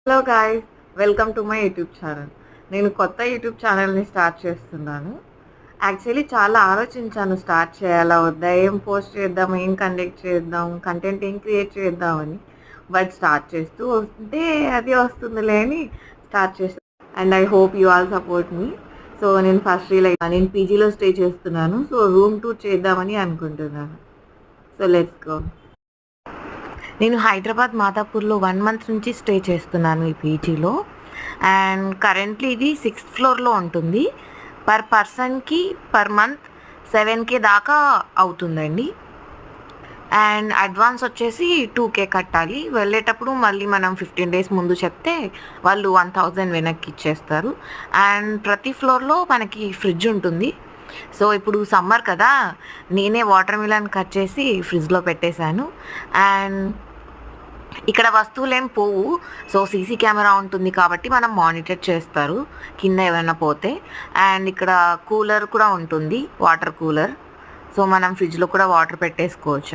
Hello guys, welcome to my YouTube channel. నేను కొత్త YouTube ఛానల్ని స్టార్ట్ చేస్తున్నాను. యాక్చువల్లీ చాలా ఆలోచించాను స్టార్ట్ చేయాలా వద్దా, ఏం పోస్ట్ చేద్దాం, ఏం కండక్ట్ చేద్దాం, కంటెంట్ ఏం క్రియేట్ చేద్దామని. బట్ స్టార్ట్ చేస్తూ వస్తుంటే అది వస్తుందిలే అని స్టార్ట్ చేస్తాను. And I hope you all support me. So నేను ఫస్ట్ నేను పీజీలో స్టే చేస్తున్నాను. సో రూమ్ టూర్ చేద్దామని అనుకుంటున్నాను. So let's go. నేను హైదరాబాద్ మాదాపూర్లో 1 మంత్ నుంచి స్టే చేస్తున్నాను ఈ పీజీలో. అండ్ కరెంట్లీ ఇది 6th ఫ్లోర్లో ఉంటుంది. పర్ పర్సన్కి పర్ మంత్ 7K దాకా అవుతుందండి. అండ్ అడ్వాన్స్ వచ్చేసి 2K కట్టాలి. వెళ్ళేటప్పుడు మళ్ళీ మనం 15 డేస్ ముందు చెప్తే వాళ్ళు 1000 వెనక్కి ఇచ్చేస్తారు. అండ్ ప్రతి ఫ్లోర్లో మనకి ఫ్రిడ్జ్ ఉంటుంది. సో ఇప్పుడు సమ్మర్ కదా, నేనే వాటర్ మిలన్ కట్ చేసి ఫ్రిడ్జ్లో పెట్టేశాను. అండ్ ఇక్కడ వస్తువులేం పోవు. సో సీసీ కెమెరా ఉంటుంది కాబట్టి మనం మానిటర్ చేస్తారు కింద ఏమైనా పోతే. అండ్ ఇక్కడ కూలర్ కూడా ఉంటుంది, వాటర్ కూలర్. సో మనం ఫ్రిడ్జ్లో కూడా వాటర్ పెట్టేసుకోవచ్చు.